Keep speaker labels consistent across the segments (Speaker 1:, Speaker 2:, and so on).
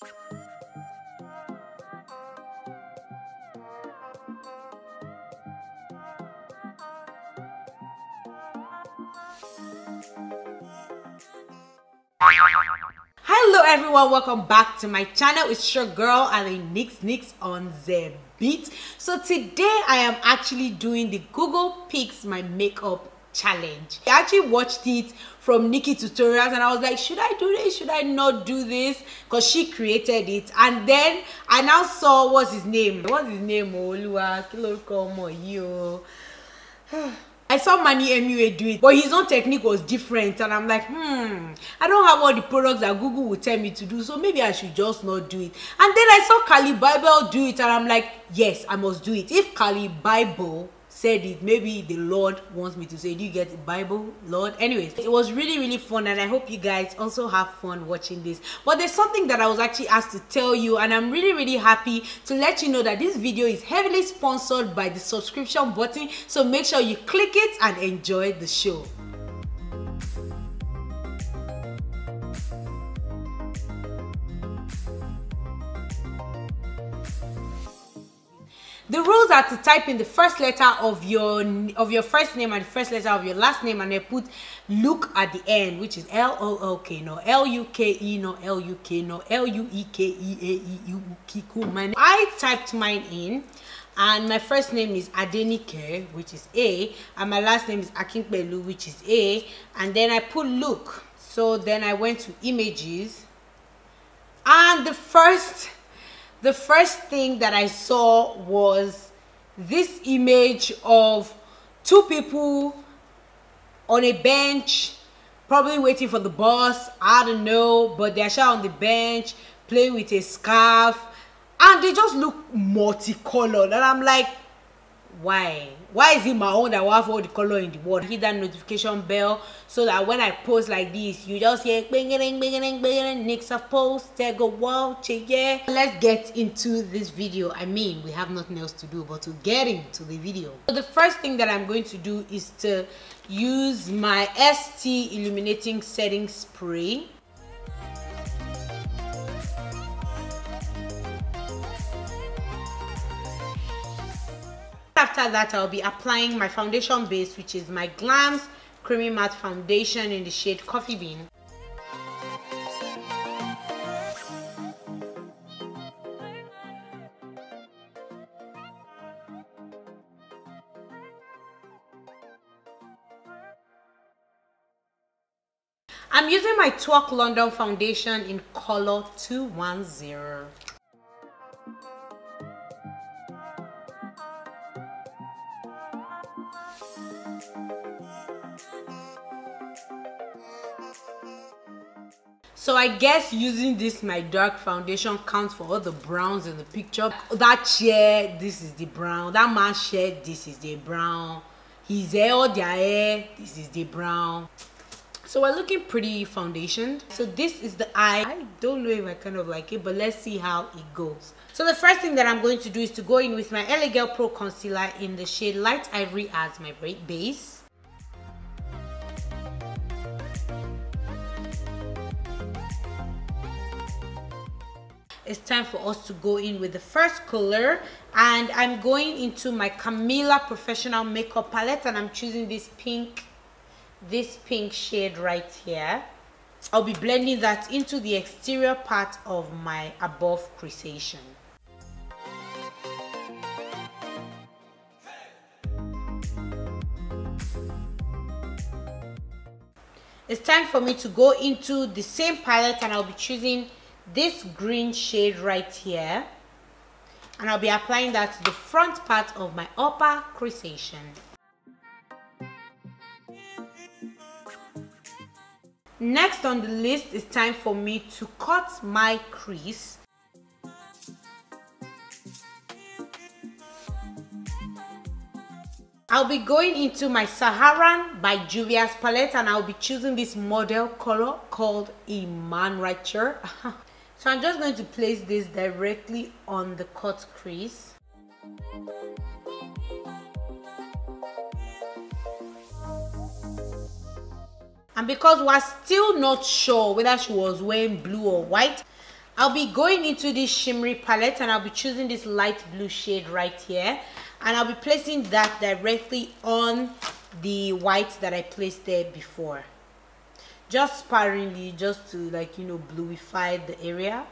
Speaker 1: Hello everyone, welcome back to my channel. It's your girl Ali Nix on the beat. So today I am actually doing the Google Picks My Makeup challenge. I actually watched it from Nikki Tutorials and I was like, should I do this? Should I not do this? Because she created it. And then I now saw what's his name. Oluwa Kilorko Yo. I saw Manny MUA do it, but his own technique was different, and I'm like, I don't have all the products that Google would tell me to do, so maybe I should just not do it. And then I saw Kali Bible do it, and I'm like, yes, I must do it. If Kali Bible said it, maybe the Lord wants me to say, do you get the Bible, Lord? Anyways, it was really fun, and I hope you guys also have fun watching this. But there's something that I was actually asked to tell you, and I'm really happy to let you know that this video is heavily sponsored by the subscription button, so make sure you click it and enjoy the show. The rules are to type in the first letter of your first name and the first letter of your last name, and then put look at the end, which is L-O-O-K, no L-U-K-E, no L-U-K, no L-U-E-K-E-A-E-U-K. Cool. I typed mine in, and my first name is Adenike, which is A, and my last name is Akinpelu, which is A, and then I put look. So then I went to images, and the first thing that I saw was this image of two people on a bench, probably waiting for the bus. I don't know, but they're on the bench playing with a scarf, and they just look multicolored, and I'm like, why is it my own that will have all the color in the world? Hit that notification bell so that when I post like this, you just hear bing, Nix have posted, go wow, yeah. Let's get into this video. I mean, we have nothing else to do but to get into the video. So the first thing that I'm going to do is to use my ST illuminating setting spray. After that, I'll be applying my foundation base, which is my Glams Creamy Matte Foundation in the shade Coffee Bean. I'm using my Twerk London foundation in color 210. So I guess using this my dark foundation counts for all the browns in the picture. That chair, this is the brown. That man's shirt, this is the brown. His hair or their hair, this is the brown. So we're looking pretty foundationed. So this is the eye. I don't know if I kind of like it, but let's see how it goes. So the first thing that I'm going to do is to go in with my LA Girl Pro Concealer in the shade Light Ivory as my base. It's time for us to go in with the first color, and I'm going into my Camila Professional Makeup Palette, and I'm choosing this pink shade right here. I'll be blending that into the exterior part of my above creasation. It's time for me to go into the same palette, and I'll be choosing this green shade right here, and I'll be applying that to the front part of my upper creasation. Next on the list, it's time for me to cut my crease. I'll be going into my Saharan by Juvia's palette, and I'll be choosing this model color called Iman right here. So I'm just going to place this directly on the cut crease. And because we're still not sure whether she was wearing blue or white, I'll be going into this shimmery palette and I'll be choosing this light blue shade right here, and I'll be placing that directly on the white that I placed there before, just sparingly, just to, like, you know, bluify the area.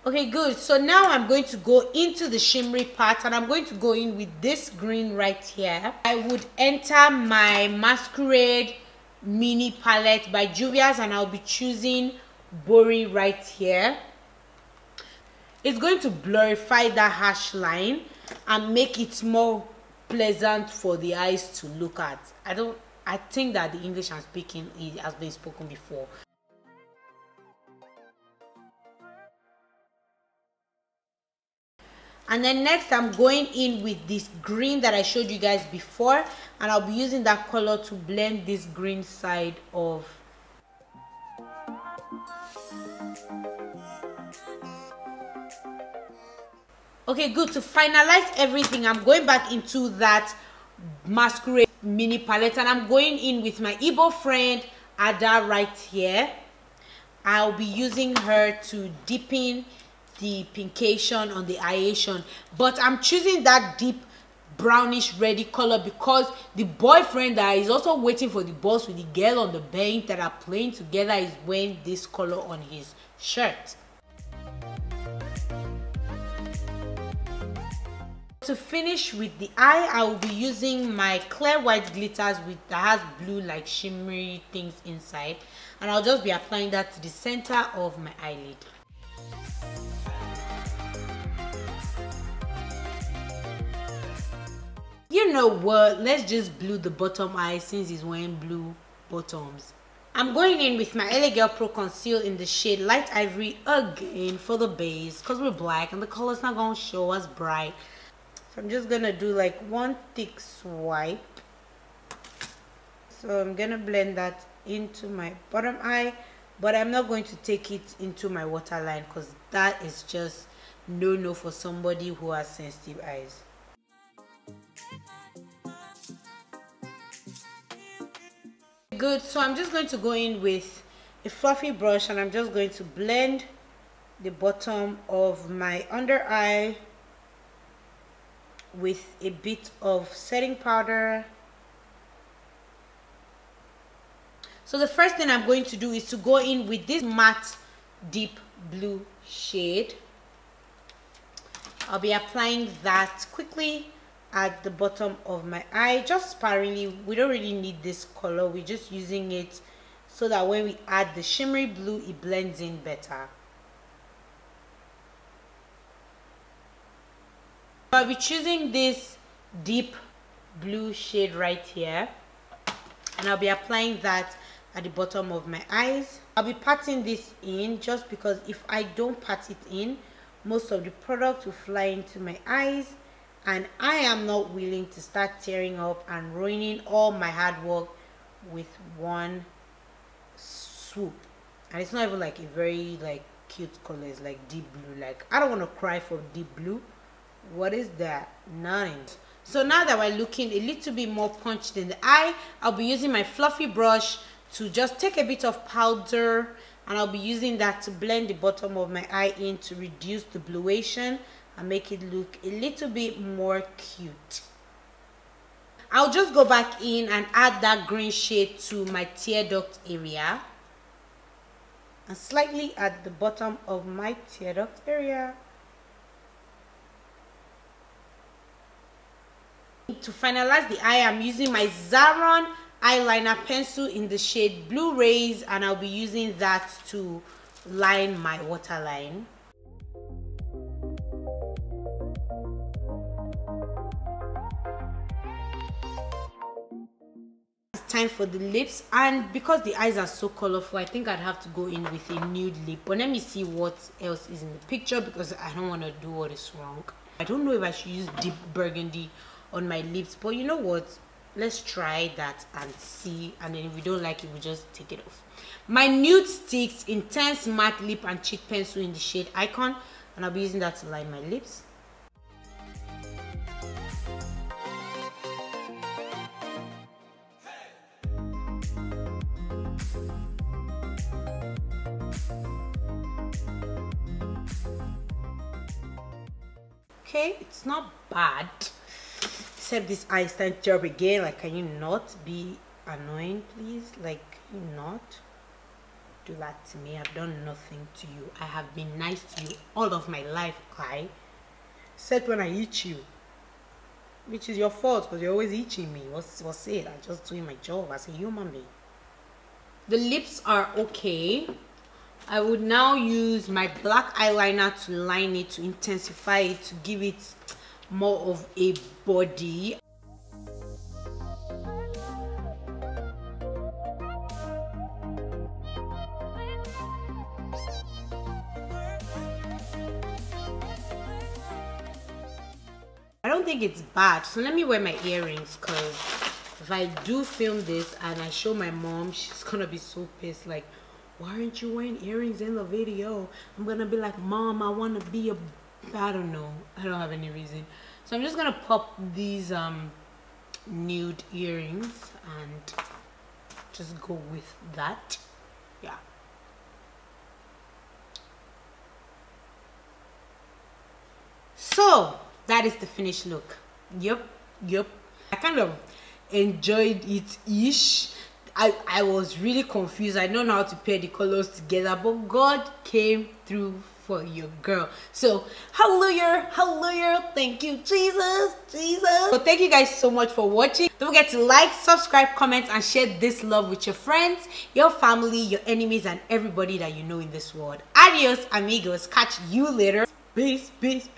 Speaker 1: Okay, good. So now I'm going to go into the shimmery part, and I'm going to go in with this green right here. I would enter my Masquerade mini palette by Juvia's, and I'll be choosing Bori right here. It's going to blurify that harsh line and make it more pleasant for the eyes to look at. I think that the English I'm speaking has been spoken before. And then next I'm going in with this green that I showed you guys before, and I'll be using that color to blend this green side of. Okay, good. To finalize everything, I'm going back into that Masquerade mini palette, and I'm going in with my Igbo friend Ada right here. I'll be using her to deepen the pincation on the eyelation, but I'm choosing that deep brownish reddy color because the boyfriend that is also waiting for the boss with the girl on the bench that are playing together is wearing this color on his shirt. To finish with the eye, I will be using my clear white glitters that has blue like shimmery things inside, and I'll just be applying that to the center of my eyelid. You know what, let's just blue the bottom eye since he's wearing blue bottoms. I'm going in with my LA Girl Pro Conceal in the shade Light Ivory again for the base, because we're black and the color's not going to show us bright. So I'm just going to do like one thick swipe. So I'm going to blend that into my bottom eye, but I'm not going to take it into my waterline because that is just no for somebody who has sensitive eyes. Good, so I'm just going to go in with a fluffy brush and I'm just going to blend the bottom of my under eye with a bit of setting powder. So the first thing I'm going to do is to go in with this matte deep blue shade. I'll be applying that quickly at the bottom of my eye, just sparingly. We don't really need this color, we're just using it so that when we add the shimmery blue it blends in better. I'll be choosing this deep blue shade right here and I'll be applying that at the bottom of my eyes. I'll be patting this in just because if I don't pat it in, most of the product will fly into my eyes, and I am not willing to start tearing up and ruining all my hard work with one swoop. And it's not even like a very like cute color, it's like deep blue. Like, I don't want to cry for deep blue. What is that? Nothing. So now that we're looking a little bit more punched in the eye, I'll be using my fluffy brush to just take a bit of powder, and I'll be using that to blend the bottom of my eye in to reduce the bluation and make it look a little bit more cute. I'll just go back in and add that green shade to my tear duct area and slightly at the bottom of my tear duct area. To finalize the eye, I'm using my Zaron eyeliner pencil in the shade Blue Rays, and I'll be using that to line my waterline. Time for the lips, and because the eyes are so colorful, I think I'd have to go in with a nude lip, but let me see what else is in the picture because I don't want to do what is wrong. I don't know if I should use deep burgundy on my lips, but you know what, let's try that and see, and then if we don't like it, we just take it off. My Nude Sticks Intense Matte Lip and Cheek Pencil in the shade Icon, and I'll be using that to line my lips. okay, it's not bad. Except this eye stand job again. Like, can you not be annoying, please? Like, can you not do that to me? I've done nothing to you. I have been nice to you all of my life, okay? Except when I eat you, which is your fault because you're always eating me. What's it? I'm just doing my job as a human being. The lips are okay. I would now use my black eyeliner to line it, to intensify it, to give it more of a body. I don't think it's bad, so let me wear my earrings, because if I do film this and I show my mom, she's gonna be so pissed. Like, why aren't you wearing earrings in the video? I'm gonna be like, Mom, I want to be a, I don't know, I don't have any reason. So I'm just gonna pop these nude earrings and just go with that. Yeah. So that is the finished look. Yep. I kind of enjoyed it ish. I was really confused. I don't know how to pair the colors together, but God came through for your girl. So hallelujah, thank you, Jesus. So thank you guys so much for watching. Don't forget to like, subscribe, comment, and share this love with your friends, your family, your enemies, and everybody that you know in this world. Adios, amigos. Catch you later. Peace. Peace.